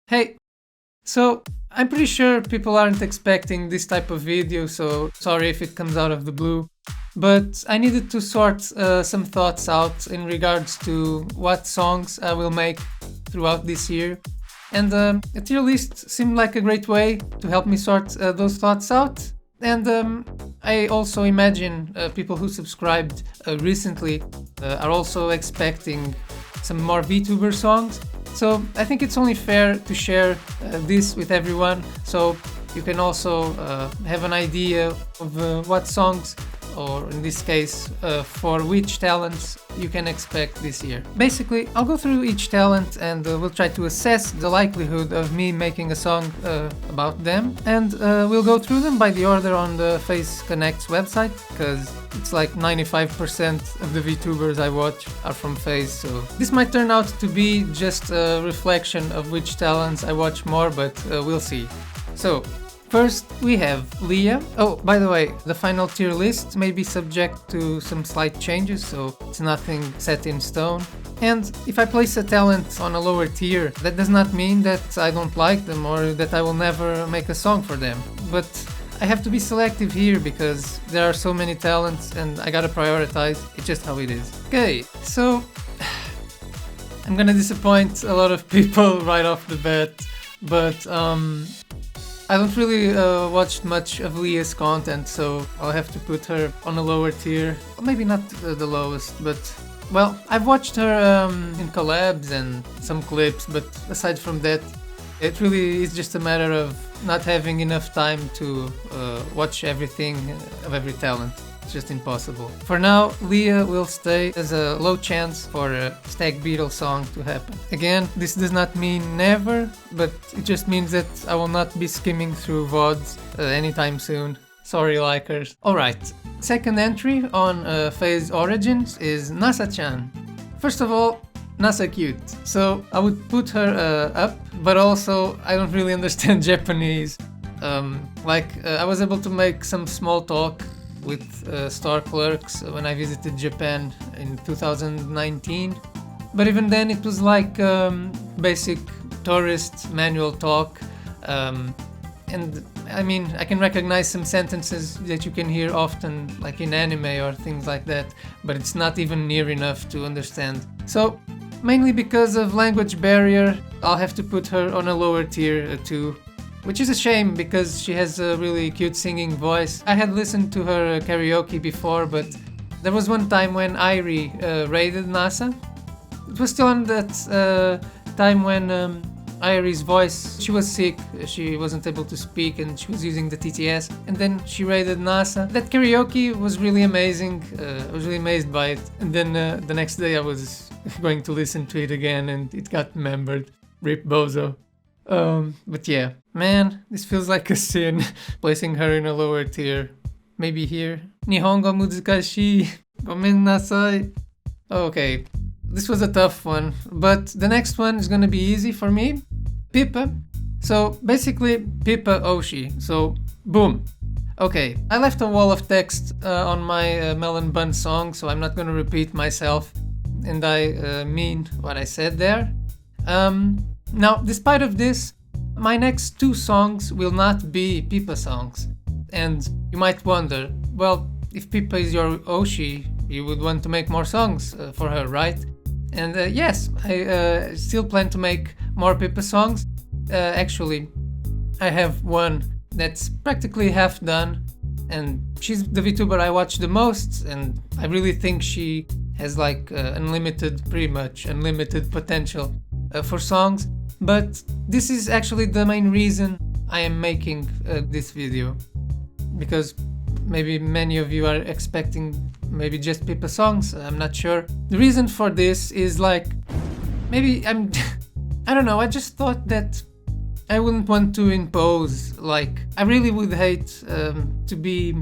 Hey, so I'm pretty sure people aren't expecting this type of video, so sorry if it comes out of the blue. But I needed to sort some thoughts out in regards to what songs I will make throughout this year. And a tier list seemed like a great way to help me sort those thoughts out. And I also imagine people who subscribed recently are also expecting some more VTuber songs. So I think it's only fair to share this with everyone, so you can also have an idea of what songs, or in this case, for which talents you can expect this year. Basically, I'll go through each talent and we'll try to assess the likelihood of me making a song about them, and we'll go through them by the order on the Face Connect's website, because it's like 95% of the VTubers I watch are from FaZe, so this might turn out to be just a reflection of which talents I watch more, but we'll see. So, first we have Leah. Oh, by the way, the final tier list may be subject to some slight changes, so it's nothing set in stone. And if I place a talent on a lower tier, that does not mean that I don't like them or that I will never make a song for them. But I have to be selective here because there are so many talents and I gotta prioritize. It's just how it is. Okay, so I'm gonna disappoint a lot of people right off the bat, but I don't really watch much of Leah's content, so I'll have to put her on a lower tier. Maybe not the lowest, but well, I've watched her in collabs and some clips, but aside from that, it really is just a matter of not having enough time to watch everything of every talent. It's just impossible. For now, Leah will stay as a low chance for a Stag Beetle song to happen. Again, this does not mean never, but it just means that I will not be skimming through VODs anytime soon. Sorry, likers. Alright, second entry on FaZe Origins is Nasa-chan. First of all, Nasa cute, so I would put her up, but also I don't really understand Japanese. I was able to make some small talk with store clerks when I visited Japan in 2019, but even then it was like basic tourist manual talk, and I mean I can recognize some sentences that you can hear often like in anime or things like that, but it's not even near enough to understand. So mainly because of language barrier, I'll have to put her on a lower tier too. Which is a shame because she has a really cute singing voice. I had listened to her karaoke before, but there was one time when Iori raided NASA. It was still on that time when Iori's voice, she was sick, she wasn't able to speak and she was using the TTS, and then she raided NASA. That karaoke was really amazing, I was really amazed by it, and then the next day I was going to listen to it again and it got remembered. Rip Bozo. But yeah, man, this feels like a sin, placing her in a lower tier. Maybe here. Nihongo muzukashii. Gomen nasai. Okay, this was a tough one, but the next one is gonna be easy for me. Pippa. So basically, Pippa Oshi. So, boom. Okay, I left a wall of text on my Melon Bun song, so I'm not gonna repeat myself, and I mean what I said there. Now, despite of this, my next two songs will not be Pippa songs. And you might wonder, well, if Pippa is your Oshi, you would want to make more songs for her, right? And yes, I still plan to make more Pippa songs. Actually, I have one that's practically half done, and she's the VTuber I watch the most, and I really think she has like pretty much unlimited potential for songs. But this is actually the main reason I am making this video, because maybe many of you are expecting maybe just Pippa songs, I'm not sure. The reason for this is like, maybe I don't know, I just thought that I wouldn't want to impose, like, I really would hate to be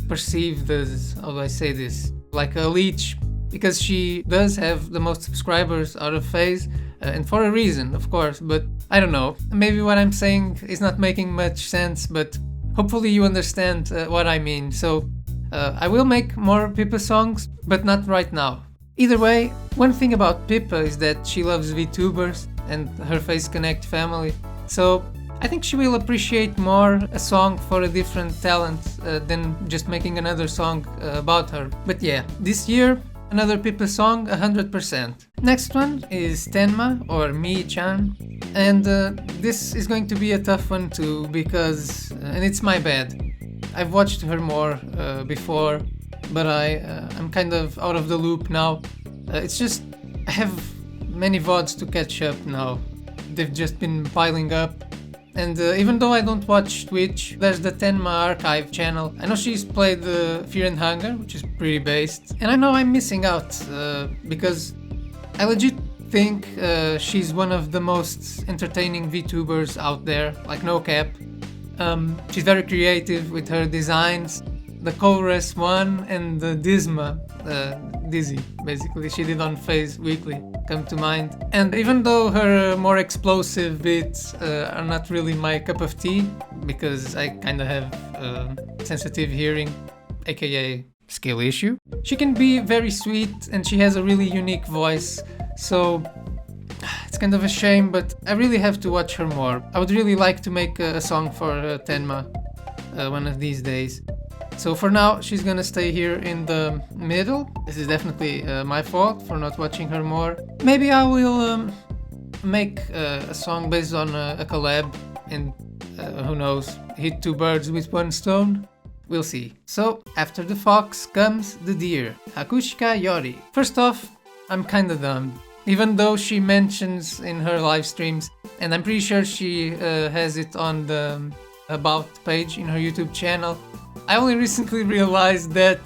perceived as, how do I say this, like a leech, because she does have the most subscribers out of FaZe, and for a reason, of course, but I don't know, maybe what I'm saying is not making much sense, but hopefully you understand what I mean. So I will make more Pippa songs, but not right now. Either way, one thing about Pippa is that she loves VTubers and her Face Connect family, so I think she will appreciate more a song for a different talent than just making another song about her. But yeah, this year, another Pippa song, 100%. Next one is Tenma, or Mi-chan, and this is going to be a tough one too, because, and it's my bad, I've watched her more before, but I'm kind of out of the loop now. It's just, I have many VODs to catch up now. They've just been piling up. And even though I don't watch Twitch, there's the Tenma Archive channel. I know she's played Fear and Hunger, which is pretty based. And I know I'm missing out, because I legit think she's one of the most entertaining VTubers out there, like no cap. She's very creative with her designs. The Colress one and the Dizzma, Dizzy, basically, she did on Phase Weekly, come to mind. And even though her more explosive beats are not really my cup of tea, because I kinda have sensitive hearing, aka skill issue, she can be very sweet and she has a really unique voice, so it's kind of a shame, but I really have to watch her more. I would really like to make a song for Tenma one of these days. So for now, she's gonna stay here in the middle. This is definitely my fault for not watching her more. Maybe I will make a song based on a collab and who knows, hit two birds with one stone? We'll see. So after the fox comes the deer, Hakushika Iori. First off, I'm kinda dumb. Even though she mentions in her live streams, and I'm pretty sure she has it on the About page in her YouTube channel, I only recently realized that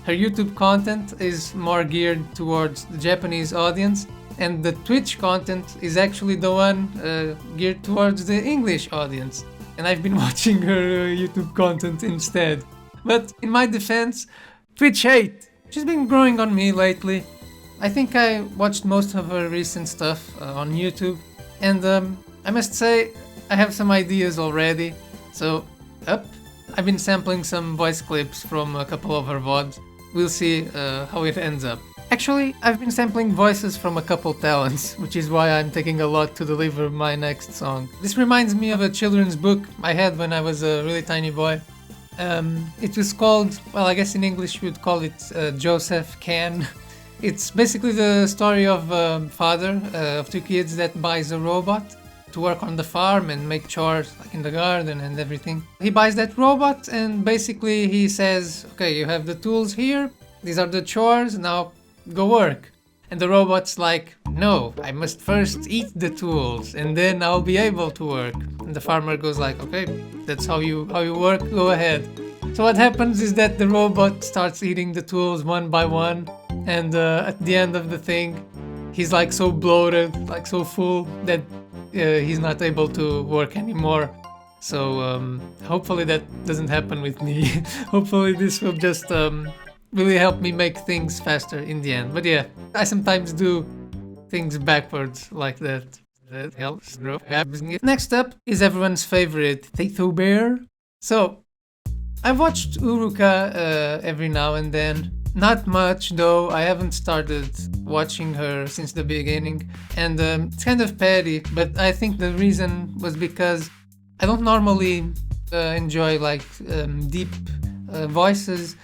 her YouTube content is more geared towards the Japanese audience, and the Twitch content is actually the one geared towards the English audience. And I've been watching her YouTube content instead. But in my defense, Twitch hate! She's been growing on me lately. I think I watched most of her recent stuff on YouTube, and I must say, I have some ideas already. So, I've been sampling some voice clips from a couple of her VODs. We'll see how it ends up. Actually, I've been sampling voices from a couple talents, which is why I'm taking a lot to deliver my next song. This reminds me of a children's book I had when I was a really tiny boy. It was called, well, I guess in English we would call it Joseph Can. It's basically the story of a father of two kids that buys a robot to work on the farm and make chores like in the garden and everything. He buys that robot and basically he says, okay, you have the tools here, these are the chores, now go work. And the robot's like, no, I must first eat the tools and then I'll be able to work. And the farmer goes like, okay, that's how you work, go ahead. So what happens is that the robot starts eating the tools one by one, and at the end of the thing, he's like so bloated, like so full that he's not able to work anymore. So hopefully that doesn't happen with me. Hopefully this will just really help me make things faster in the end. But yeah, I sometimes do things backwards like that. That helps. Next up is everyone's favorite vtuber. So I've watched Uruka every now and then. Not much though, I haven't started watching her since the beginning, and it's kind of petty, but I think the reason was because I don't normally enjoy like deep voices,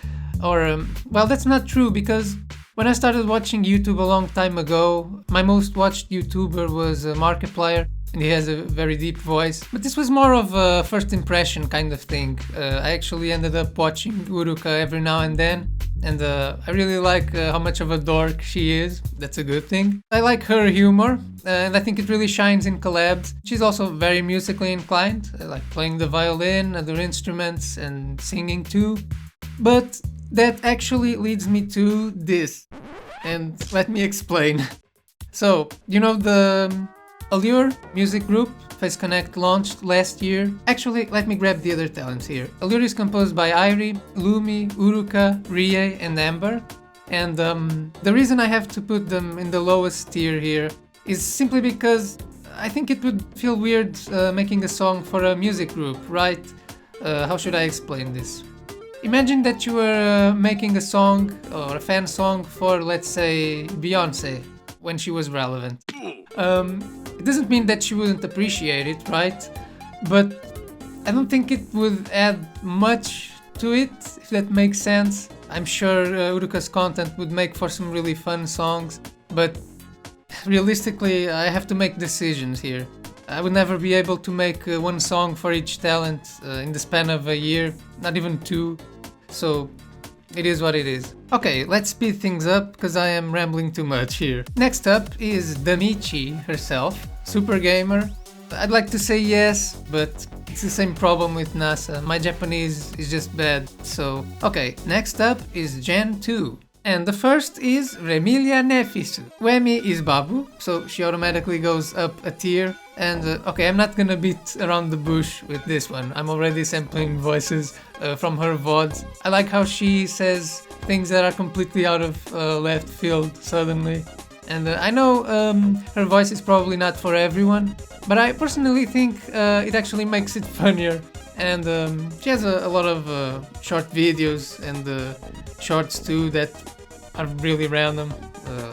or well, that's not true, because when I started watching YouTube a long time ago, my most watched YouTuber was Markiplier, and he has a very deep voice, but this was more of a first impression kind of thing. I actually ended up watching Uruka every now and then, and I really like how much of a dork she is. That's a good thing. I like her humor, and I think it really shines in collabs. She's also very musically inclined, like playing the violin, other instruments, and singing too. But that actually leads me to this, and let me explain. So, you know the Allure music group Face Connect launched last year? Actually, let me grab the other talents here. Allure is composed by Iori, Lumi, Uruka, Rie, and Amber. And the reason I have to put them in the lowest tier here is simply because I think it would feel weird making a song for a music group, right? How should I explain this? Imagine that you were making a song or a fan song for, let's say, Beyonce when she was relevant. It doesn't mean that she wouldn't appreciate it, right? But I don't think it would add much to it, if that makes sense. I'm sure Uruka's content would make for some really fun songs, but realistically, I have to make decisions here. I would never be able to make one song for each talent in the span of a year, not even 2, so it is what it is. Okay, let's speed things up because I am rambling too much here. Next up is Damichi herself, super gamer. I'd like to say yes, but it's the same problem with NASA. My Japanese is just bad, so... Okay, next up is Gen 2. And the first is Remilia Nephys. Maemi is Babu, so she automatically goes up a tier. And okay, I'm not gonna beat around the bush with this one. I'm already sampling voices from her VODs. I like how she says things that are completely out of left field suddenly. And I know her voice is probably not for everyone, but I personally think it actually makes it funnier. And she has a lot of short videos and shorts too that are really random.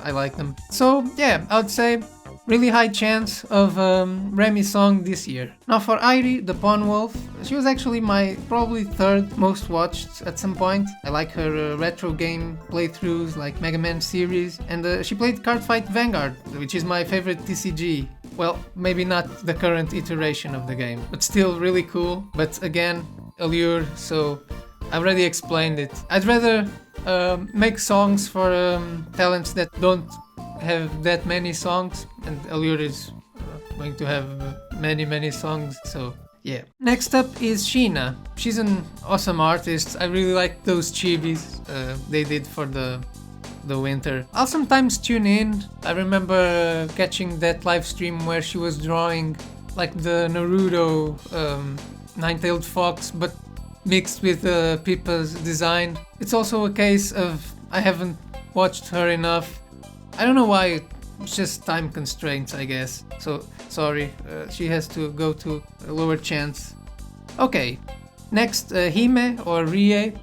I like them. So yeah, I would say really high chance of Remi's song this year. Now for Iori, the Pawn Wolf, she was actually my probably third most watched at some point. I like her retro game playthroughs like Megaman series, and she played Cardfight Vanguard, which is my favorite TCG. Well, maybe not the current iteration of the game, but still really cool. But again, Allure, so I already explained it. I'd rather make songs for talents that don't have that many songs, and Allure is going to have many songs, so yeah. Next up is Sheena. She's an awesome artist. I really like those chibis they did for the winter. I'll sometimes tune in. I remember catching that live stream where she was drawing like the Naruto nine-tailed fox, but mixed with Pippa's design. It's also a case of I haven't watched her enough. I don't know why, it's just time constraints, I guess. So, sorry, she has to go to a lower chance. Okay, next, Hime or Rie.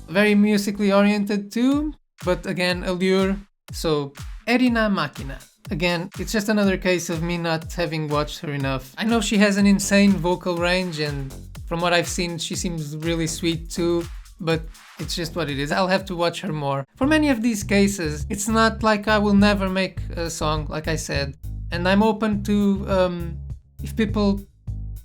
Very musically oriented too, but again, Allure. So, Erina Makina. Again, it's just another case of me not having watched her enough. I know she has an insane vocal range, and from what I've seen, she seems really sweet too, but it's just what it is. I'll have to watch her more. For many of these cases, it's not like I will never make a song, like I said. And I'm open to, if people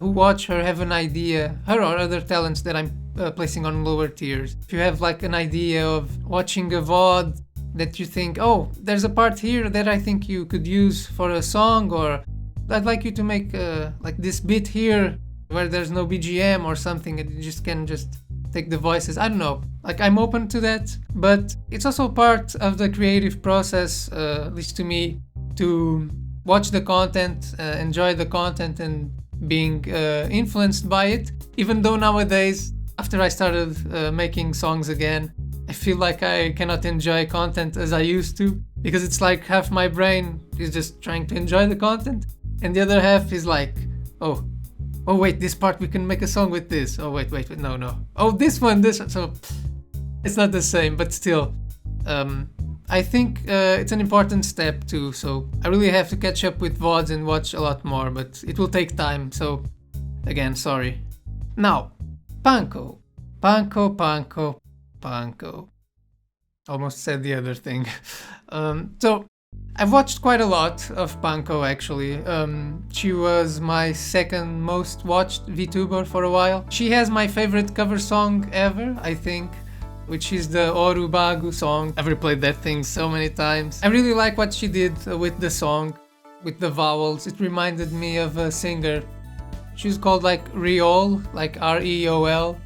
who watch her have an idea, her or other talents that I'm placing on lower tiers. If you have like an idea of watching a VOD that you think, oh, there's a part here that I think you could use for a song, or I'd like you to make like this bit here where there's no BGM or something, and you just can just take the voices. I don't know, like I'm open to that, but it's also part of the creative process, at least to me, to watch the content, enjoy the content, and being influenced by it. Even though nowadays, after I started making songs again, I feel like I cannot enjoy content as I used to, because it's like half my brain is just trying to enjoy the content, and the other half is like, oh wait, this part we can make a song with this. Oh wait, no. Oh, this one. So it's not the same, but still, I think it's an important step too. So I really have to catch up with VODs and watch a lot more, but it will take time. So again, sorry. Now, Panko. Almost said the other thing. So I've watched quite a lot of Panko actually. She was my second most watched VTuber for a while. She has my favorite cover song ever, I think, which is the Orubagu song. I've replayed that thing so many times. I really like what she did with the song, with the vowels. It reminded me of a singer. She's called like Reol, like R-E-O-L.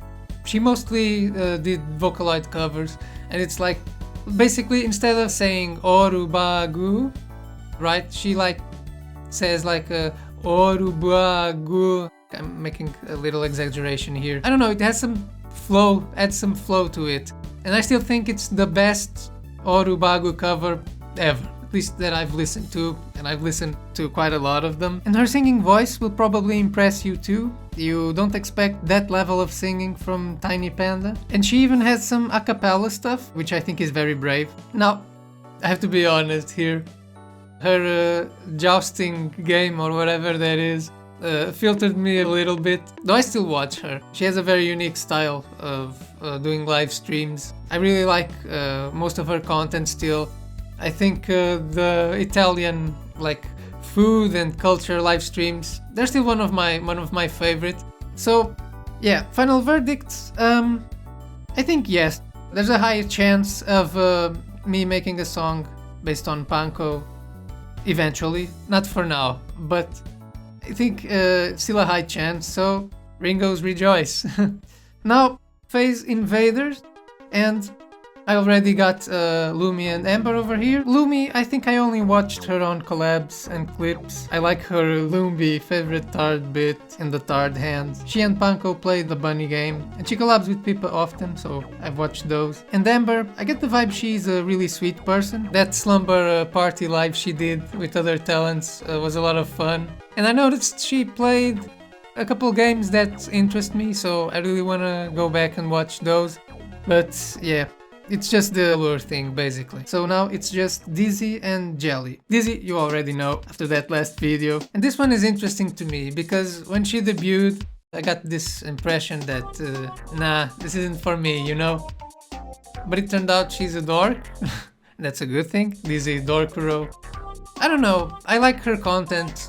She mostly did VOCALOiD covers, and it's like, basically, instead of saying Orubagu, right, she like says like Orubagu. I'm making a little exaggeration here. I don't know, it has some flow, adds some flow to it. And I still think it's the best Orubagu cover ever, at least that I've listened to, and I've listened to quite a lot of them. And her singing voice will probably impress you too. You don't expect that level of singing from Tiny Panda. And she even has some a cappella stuff, which I think is very brave. Now, I have to be honest here. Her jousting game or whatever that is filtered me a little bit, though I still watch her. She has a very unique style of doing live streams. I really like most of her content still. I think the Italian like food and culture live streams, they're still one of my favorite. So yeah, final verdict, I think yes, there's a high chance of me making a song based on Panko eventually, not for now, but I think still a high chance, so Ringos rejoice. Now, Phase Invaders, and I already got Lumi and Amber over here. Lumi, I think I only watched her on collabs and clips. I like her Lumbi favorite tard bit in the tard hands. She and Panko play the bunny game, and she collabs with Pippa often, so I've watched those. And Amber, I get the vibe she's a really sweet person. That slumber party live she did with other talents was a lot of fun. And I noticed she played a couple games that interest me, so I really wanna go back and watch those. But yeah, it's just the lure thing, basically. So now it's just Dizzy and Jelly. Dizzy, you already know after that last video. And this one is interesting to me because when she debuted, I got this impression that, nah, this isn't for me, you know? But it turned out she's a dork. That's a good thing. Dizzy Dorkuro. I don't know, I like her content.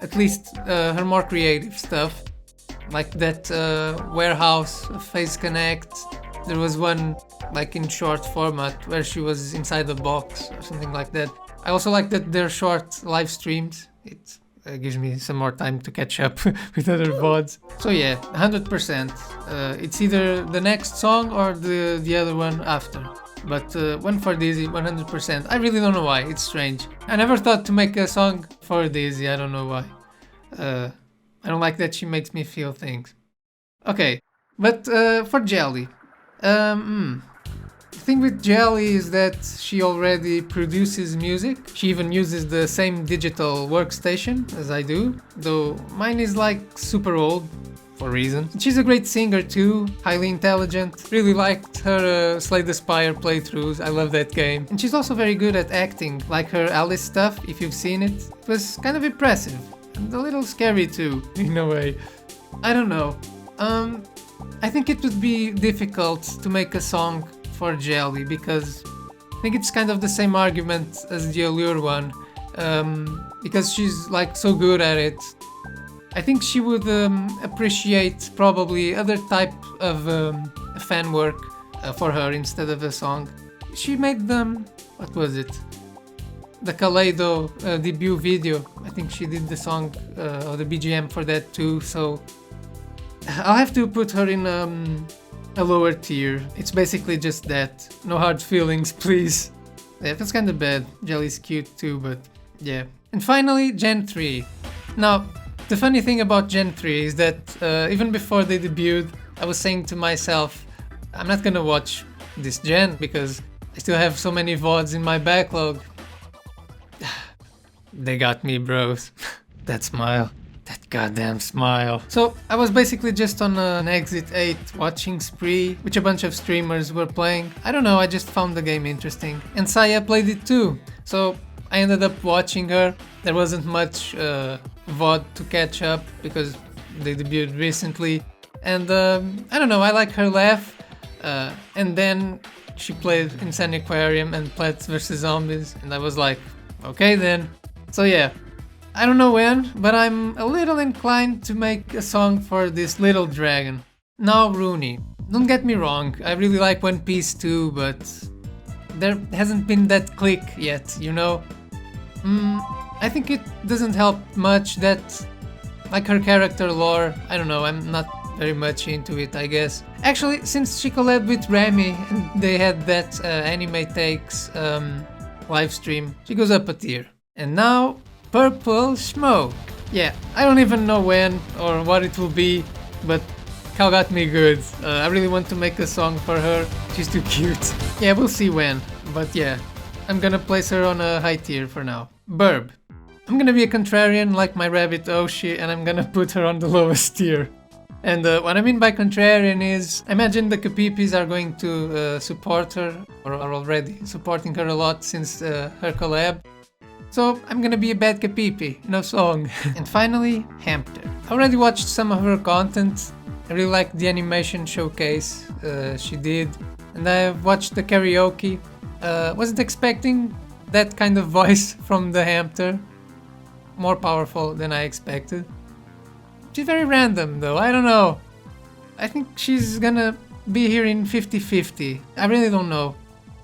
At least her more creative stuff. Like that warehouse, Face Connect. There was one like in short format where she was inside the box or something like that. I also like that they're short live streams. It gives me some more time to catch up with other VODs. So yeah, 100%. It's either the next song or the other one after. But one for Dizzy, 100%. I really don't know why, it's strange. I never thought to make a song for Dizzy, I don't know why. I don't like that she makes me feel things. Okay, but for Jelly. The thing with Jelly is that she already produces music. She even uses the same digital workstation as I do, though mine is like super old for reasons. She's a great singer too, highly intelligent. Really liked her Slay the Spire playthroughs, I love that game. And she's also very good at acting, like her Alice stuff, if you've seen it. It was kind of impressive, and a little scary too, in a way. I don't know. I think it would be difficult to make a song for Jelly because I think it's kind of the same argument as the Allure one, because she's like so good at it. I think she would appreciate probably other type of fan work for her instead of a song. She made them, what was it? The Kaleido debut video. I think she did the song or the BGM for that too, so I'll have to put her in a lower tier. It's basically just that. No hard feelings, please. Yeah, that's kinda bad. Jelly's cute too, but yeah. And finally, Gen 3. Now, the funny thing about Gen 3 is that even before they debuted, I was saying to myself, I'm not gonna watch this gen because I still have so many VODs in my backlog. They got me, bros. That smile. That goddamn smile. So I was basically just on an Exit 8 watching spree, which a bunch of streamers were playing. I don't know, I just found the game interesting. And Saya played it too, so I ended up watching her. There wasn't much VOD to catch up because they debuted recently. And I don't know, I like her laugh. And then she played Insane Aquarium and Plants vs Zombies, and I was like, okay then. So yeah. I don't know when, but I'm a little inclined to make a song for this little dragon. Now Runie. Don't get me wrong, I really like One Piece too, but there hasn't been that click yet, you know? I think it doesn't help much that, like her character lore, I don't know, I'm not very much into it, I guess. Actually, since she collabed with Remy and they had that anime takes live stream, she goes up a tier. And now, Purple Smoke. Yeah, I don't even know when or what it will be, but Cow got me good. I really want to make a song for her. She's too cute. Yeah, we'll see when, but yeah, I'm gonna place her on a high tier for now. Burb. I'm gonna be a contrarian like my rabbit Oshi, and I'm gonna put her on the lowest tier. And what I mean by contrarian is, I imagine the Kapipis are going to support her, or are already supporting her a lot since her collab. So I'm gonna be a bad Kapipi, no song. And finally, Hamster. I already watched some of her content. I really liked the animation showcase she did. And I watched the karaoke. Wasn't expecting that kind of voice from the Hamster. More powerful than I expected. She's very random though, I don't know. I think she's gonna be here in 50-50. I really don't know.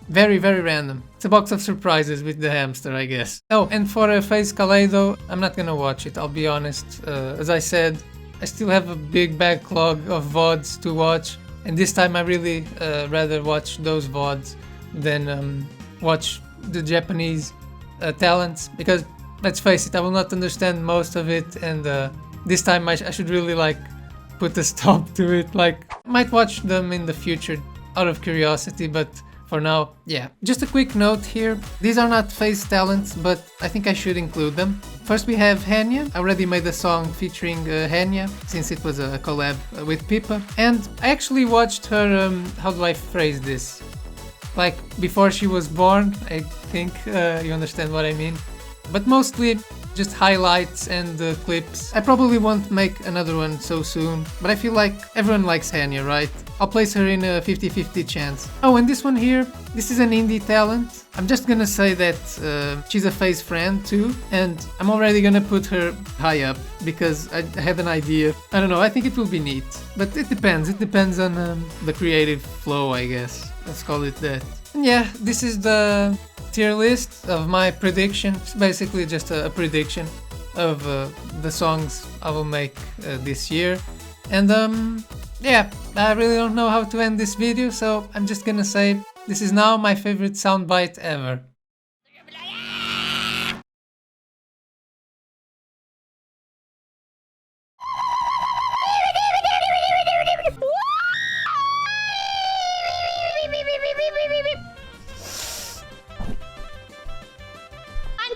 Very, very random. It's a box of surprises with the Hamster, I guess. Oh, and for a Phase Kaleido, I'm not gonna watch it, I'll be honest. As I said, I still have a big backlog of VODs to watch. And this time I really rather watch those VODs than watch the Japanese talents. Because, let's face it, I will not understand most of it, and this time I should really like put a stop to it. Like, I might watch them in the future out of curiosity, but for now, yeah. Just a quick note here, these are not Phase talents, but I think I should include them. First we have Henya. I already made a song featuring Henya, since it was a collab with Pippa. And I actually watched her, how do I phrase this? Like, before she was born, I think you understand what I mean. But mostly just highlights and clips. I probably won't make another one so soon, but I feel like everyone likes Henya, right? I'll place her in a 50-50 chance. Oh, and this one here, this is an indie talent. I'm just gonna say that she's a Phase friend too, and I'm already gonna put her high up because I had an idea. I don't know, I think it will be neat, but it depends on the creative flow, I guess. Let's call it that. And yeah, this is the tier list of my predictions, basically just a prediction of the songs I will make this year. And yeah, I really don't know how to end this video, so I'm just gonna say this is now my favorite soundbite ever.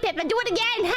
Pippa, do it again!